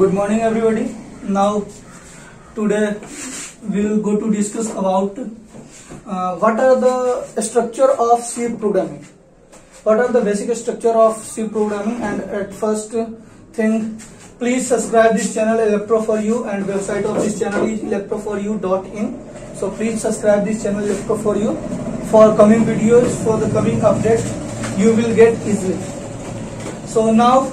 Good morning everybody. Now today we will go to discuss about what are the structure of C programming. What are the basic structure of C programming, and at first thing, please subscribe this channel Electro4U, and website of this channel is electro4u.in. So please subscribe this channel Electro4U for coming videos, for the coming updates you will get easily. So now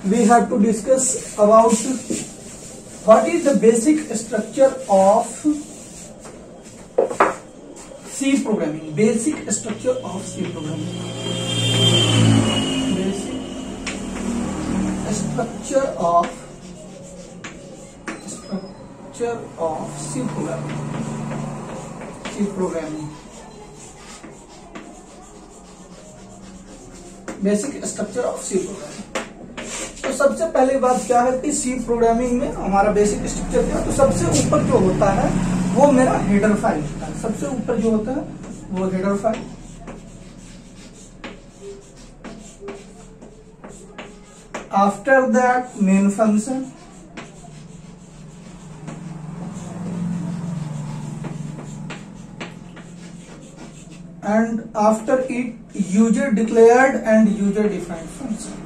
we have to discuss about what is the basic structure of C programming. Basic structure of C programming. Basic structure of C programming. C programming. Basic structure of C programming. तो सबसे पहली बात क्या है कि सी programming में हमारा basic structure क्या है, तो सबसे ऊपर जो होता है वो मेरा हेडर फाइल होता है। सबसे ऊपर जो होता है वो header file, after that main function, and after it user declared and user defined function।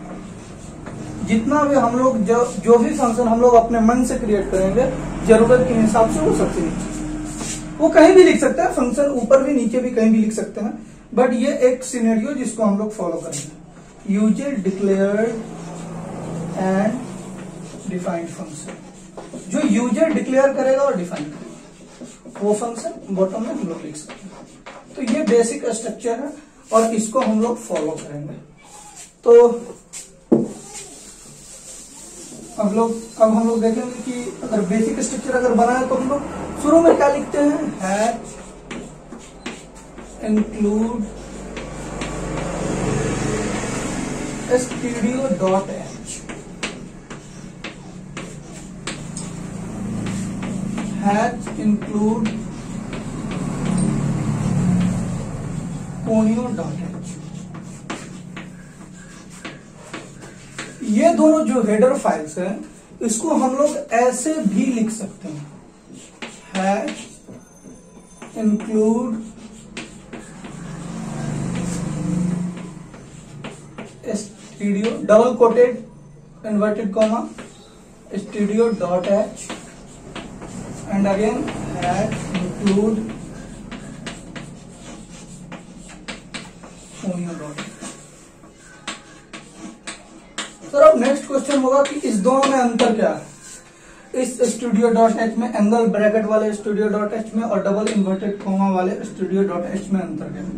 जितना भी हम लोग जो भी फंक्शन हम लोग अपने मन से क्रिएट करेंगे जरूरत के हिसाब से, वो सबसे नीचे, वो कहीं भी लिख सकते हैं फंक्शन, ऊपर भी नीचे भी कहीं भी लिख सकते हैं, बट ये एक सिनेरियो जिसको हम लोग फॉलो करेंगे। User declared and defined function, जो यूजर डिक्लेयर करेगा और डिफाइन करेगा वो फंक्शन बॉटम में हम लोग लिख सकते हैं। तो ये बेसिक स्ट्रक्चर है और इसको हम लोग फॉलो करेंगे। तो अब हम लोग देखेंगे कि अगर बेसिक स्ट्रक्चर अगर बना है तो हम लोग शुरू में क्या लिखते हैं, hatch include stdio.h, hatch include conio.h। ये दोनों जो हेडर फाइल्स हैं इसको हम लोग ऐसे भी लिख सकते हैं, hash include stdio double coated inverted comma stdio.h and again hash include sir अब नेक्स्ट क्वेश्चन होगा कि इस दोनों में अंतर क्या है। इस stdio.h में, एंगल ब्रैकेट वाले stdio.h में और डबल इन्वर्टेड कॉमा वाले stdio.h में अंतर क्या है।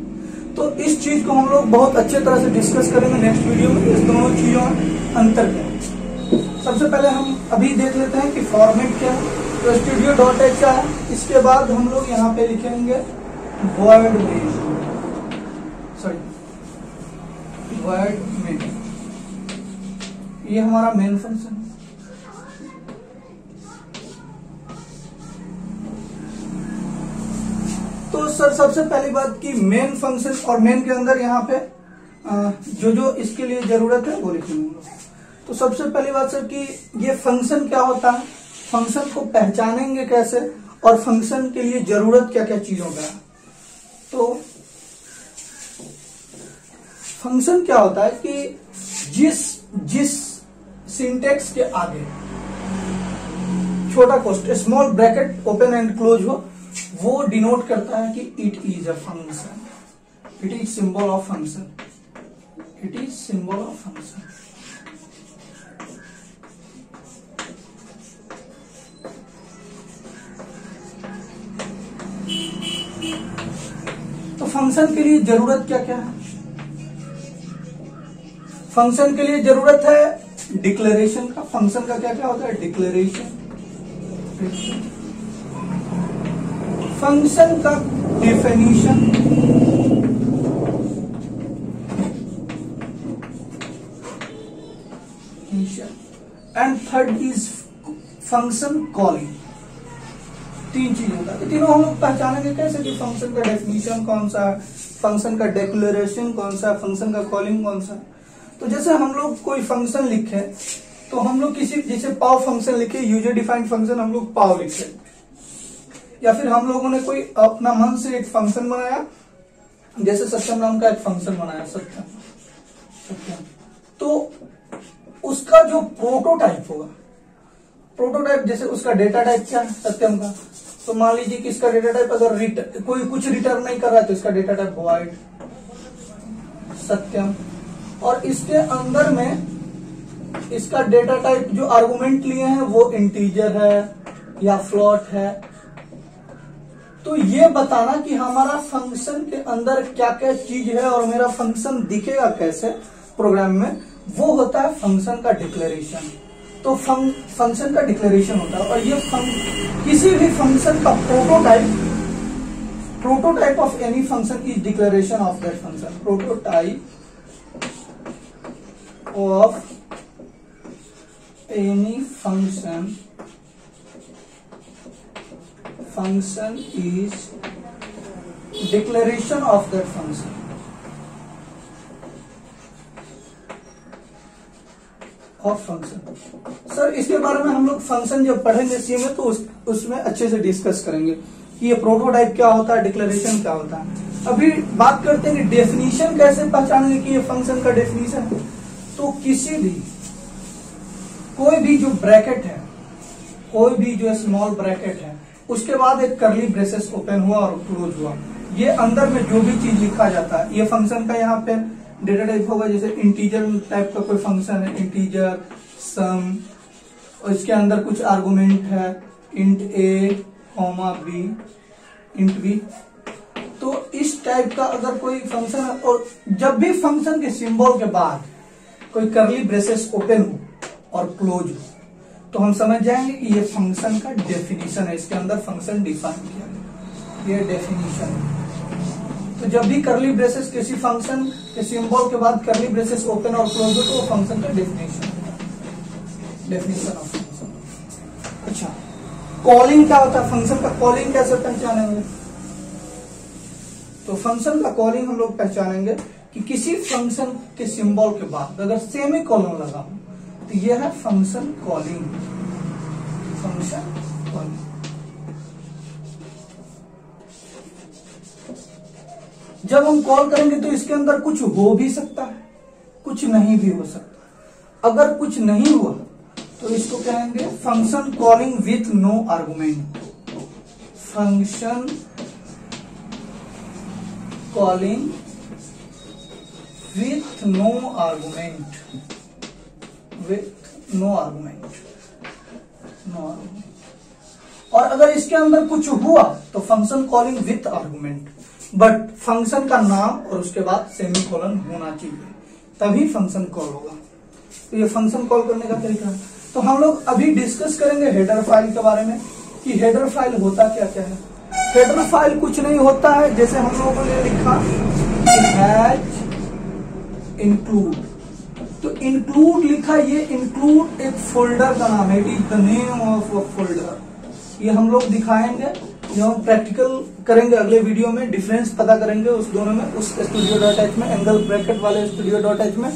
तो इस चीज को हम लोग बहुत अच्छे तरह से डिस्कस करेंगे नेक्स्ट वीडियो में, इस दोनों चीजों में अंतर क्या है। सबसे पहले हम अभी देख लेते हैं कि फॉर्मेट क्या है। तो stdio.h क्या है, इसके बाद हम लोग यहाँ पे लिखेंगे void main, void main, ये हमारा मेन फंक्शन है। तो सर सबसे पहली बात की मेन फंक्शन, और मेन के अंदर यहाँ पे जो इसके लिए जरूरत है वो लिखेंगे। तो सबसे पहली बात सर कि ये फंक्शन क्या होता है, फंक्शन को पहचानेंगे कैसे, और फंक्शन के लिए जरूरत क्या क्या चीजों का। तो फंक्शन क्या होता है कि जिस सिंटेक्स के आगे छोटा कोष्ठक, small bracket open and close हो, वो डिनोट करता है कि it is a function, it is symbol of function, it is symbol of function. तो फंक्शन के लिए जरूरत क्या क्या है। फंक्शन के लिए जरूरत है डिक्लेरेशन का। फंक्शन का क्या क्या होता है, डिक्लेरेशन, फंक्शन का definition, and third is function calling. तीन चीज होता है, तीनों हम लोग पहचानेंगे कैसे कि फंक्शन का डेफिनेशन कौन सा है, फंक्शन का डिक्लेरेशन कौन सा है, फंक्शन का कॉलिंग कौन सा है। तो जैसे हम लोग कोई फंक्शन लिखे तो हम लोग किसी जैसे पाव फंक्शन लिखे, यूजर डिफाइंड फंक्शन हम लोग पाव लिख सकते, या फिर हम लोगों ने कोई अपना मन से एक फंक्शन बनाया, जैसे सत्यम नाम का एक फंक्शन बनाया सत्यम, तो उसका जो प्रोटोटाइप होगा, प्रोटोटाइप जैसे उसका डेटा टाइप क्या है सत्यम का, तो मान लीजिए कि इसका डेटा टाइप अगर कोई कुछ रिटर्न नहीं कर रहा है तो इसका डेटा टाइप वॉइड सत्यम, और इसके अंदर में इसका डेटा टाइप जो आर्गुमेंट लिए हैं वो इंटीजर है या फ्लोट है। तो ये बताना कि हमारा फंक्शन के अंदर क्या क्या चीज है और मेरा फंक्शन दिखेगा कैसे प्रोग्राम में, वो होता है फंक्शन का डिक्लेरेशन। तो फंक्शन का डिक्लेरेशन होता है, और ये किसी भी फंक्शन का prototype of any function is declaration of that function. Prototype of any function is declaration of that function। Sir इसके बारे में हम लोग फंक्शन जब पढ़ेंगे सी में तो उसमें अच्छे से डिस्कस करेंगे कि ये प्रोटोटाइप क्या होता है, डिक्लेरेशन क्या होता है। अभी बात करते हैं कि डेफिनेशन कैसे पहचानेंगे कि ये फंक्शन का डेफिनेशन है। तो किसी भी कोई भी जो ब्रैकेट है, कोई भी जो स्मॉल ब्रैकेट है, उसके बाद एक करली ब्रेसेस ओपन हुआ और क्लोज हुआ, ये अंदर में जो भी चीज लिखा जाता है, ये फंक्शन का यहाँ पे डेटा टाइप होगा। जैसे इंटीजर टाइप का कोई फंक्शन है, इंटीजर सम, और इसके अंदर कुछ आर्गुमेंट है इंट ए कॉमा बी इंट बी। तो इस टाइप का अगर कोई फंक्शन है, और जब भी फंक्शन के सिंबल के बाद कोई करली ब्रेसेस ओपन हो और क्लोज हो, तो हम समझ जाएंगे कि ये फंक्शन का डेफिनेशन है, इसके अंदर फंक्शन डिफाइन किया गया, ये डेफिनेशन है। तो जब भी करली ब्रेसेस किसी फंक्शन के सिंबल के बाद करली ब्रेसेस ओपन और क्लोज हो तो वो फंक्शन का डेफिनेशन ऑफ फंक्शन। अच्छा, कॉलिंग क्या होता है, फंक्शन का कॉलिंग कैसे पहचानेंगे? तो फंक्शन का कॉलिंग हम लोग पहचानेंगे कि किसी फंक्शन के सिंबल के बाद अगर सेमी कॉलन लगा हो तो यह है फंक्शन कॉलिंग। फंक्शन कॉलिंग जब हम कॉल करेंगे तो इसके अंदर कुछ हो भी सकता है, कुछ नहीं भी हो सकता। अगर कुछ नहीं हुआ तो इसको कहेंगे function calling with no argument. Function calling with no argument, with no argument, no argument. और अगर इसके अंदर कुछ हुआ तो function calling with argument, but function का नाम और उसके बाद सेमीकोलन होना चाहिए, तभी फंक्शन कॉल होगा। तो ये फंक्शन कॉल करने का तरीका है। तो हम लोग अभी डिस्कस करेंगे हेडर फाइल के बारे में कि हेडर फाइल होता क्या क्या है। हेडर फाइल कुछ नहीं होता है, जैसे हम लोगों ने लिखा हैज इंक्लूड, तो इंक्लूड लिखा, ये इंक्लूड एक फोल्डर का नाम है, it is the name of a folder. ये हम लोग दिखाएंगे जब हम प्रैक्टिकल करेंगे अगले वीडियो में, डिफरेंस पता करेंगे उस दोनों में, उस studio.h में, एंगल ब्रैकेट वाले studio.h में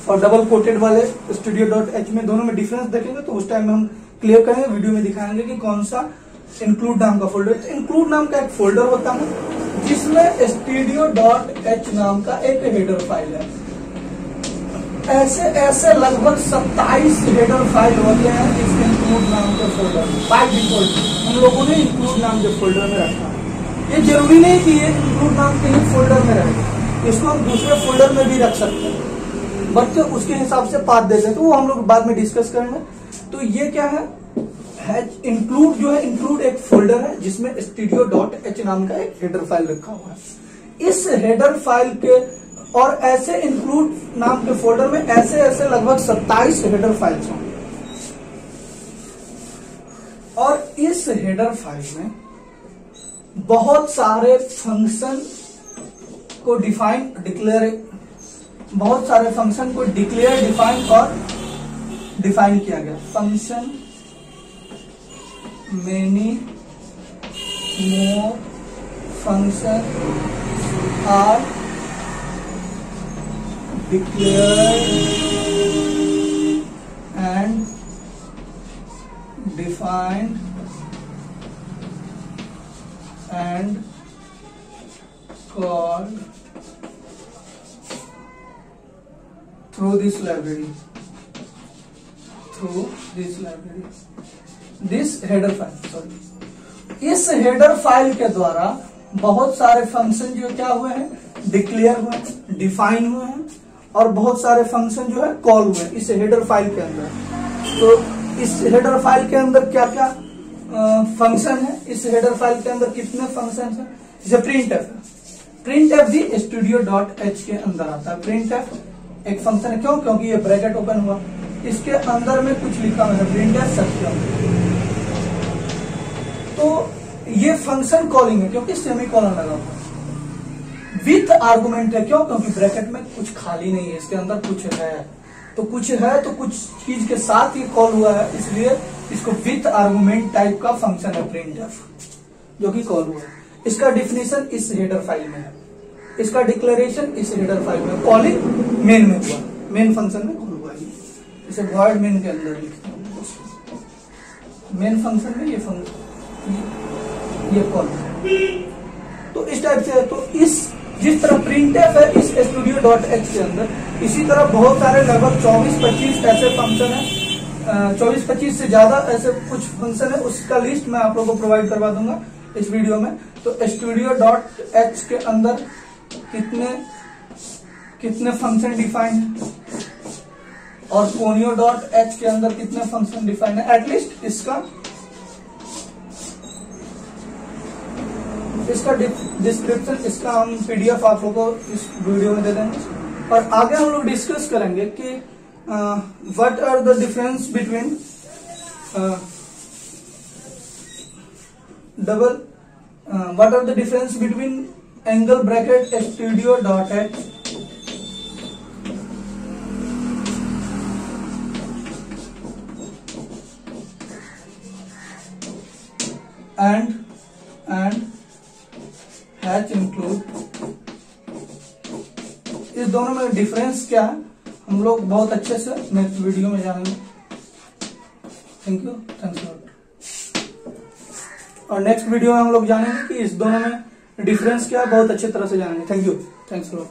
और डबल कोटेड वाले studio.h में, दोनों में डिफरेंस देखेंगे। तो उस टाइम में हम क्लियर करेंगे, वीडियो में दिखाएंगे कि कौन सा इंक्लूड नाम का फोल्डर। तो इंक्लूड नाम का एक फोल्डर होता है जिसमें studio.h नाम का एक हेडर फाइल है। ऐसे लगभग 27 हेडर फाइल होते हैं इस इंक्लूड नाम के फोल्डर में। बाय डिफॉल्ट हम लोगों ने इंक्लूड नाम के फोल्डर में रखा। ये जरूरी नहीं कि ये इंक्लूड नाम के ही फोल्डर में रहेगा, इसको हम दूसरे फोल्डर में भी रख सकते हैं, बट उसके हिसाब से पाथ देते हैं, तो वो हम लोग बाद में डिस्कस करेंगे। तो ये क्या है इंक्लूड, जो है इंक्लूड एक फोल्डर है जिसमें studio.h नाम का एक हेडर फाइल रखा हुआ है। इस हेडर फाइल के और ऐसे इंक्लूड नाम के फोल्डर में ऐसे लगभग 27 हेडर फाइल्स होंगे, और इस हेडर फाइल में बहुत सारे फंक्शन को बहुत सारे फंक्शन को डिक्लेयर, डिफाइन और डिफाइन किया गया। Function many more function are declared and defined and called through this library. This header file, sorry, इस हेडर फाइल के द्वारा बहुत सारे फंक्शन जो क्या हुए हैं, डिक्लेयर हुए हैं, डिफाइन हुए हैं, और बहुत सारे फंक्शन जो है कॉल हुए हैं इस हेडर फाइल के अंदर। तो इस हेडर फाइल के अंदर क्या क्या फंक्शन है, इस हेडर फाइल के अंदर कितने फंक्शन है, जैसे प्रिंट एफ भी studio.h के अंदर आता है। प्रिंट एफ एक फंक्शन है, क्यों, क्योंकि ये ब्रैकेट ओपन हुआ, इसके अंदर में कुछ लिखा हुआ है, प्रिंट एफ सत्य। तो ये फंक्शन कॉलिंग है क्योंकि सेमीकोलन लगा हुआ है, विथ आर्गुमेंट है, क्यों, क्योंकि ब्रैकेट में कुछ खाली नहीं है, इसके अंदर कुछ है, तो कुछ चीज के साथ ये कॉल हुआ है, इसलिए इसको विथ आर्गुमेंट टाइप का फंक्शन है प्रिंट एफ, जो कि कॉल हुआ है। इसका डिफिनेशन इस हेडर फाइल में है, इसका डिक्लेरेशन इस हेडर फाइल में, कॉलिंग मेन में हुआ, मेन फंक्शन में कॉल हुआ है, इसे वॉइड मेन के अंदर लिखते हैं, मेन फंक्शन में ये कॉल है। तो इस टाइप से है। तो जिस तरह प्रिंटफ है इस studio.h के अंदर, इसी तरह बहुत सारे लगभग 24-25 ऐसे फंक्शन है, 24-25 से ज्यादा ऐसे कुछ फंक्शन है, उसका लिस्ट मैं आप लोगों को प्रोवाइड करवा दूंगा इस वीडियो में। तो studio.h के अंदर कितने फंक्शन डिफाइंड है, और conio.h के अंदर कितने फंक्शन डिफाइंड है, एटलीस्ट इसका डिस्क्रिप्शन, इसका हम PDF आप लोगों को इस वीडियो में दे देंगे। और आगे हम लोग डिस्कस करेंगे कि what are the difference between what are the difference between angle bracket studio.h and hash include, इस दोनों में डिफरेंस क्या है हम लोग बहुत अच्छे से नेक्स्ट वीडियो में जानेंगे। Thank you, thanks lot. और नेक्स्ट वीडियो में हम लोग जानेंगे कि इस दोनों में डिफरेंस क्या है, बहुत अच्छे तरह से जानेंगे। Thank you, thanks lot.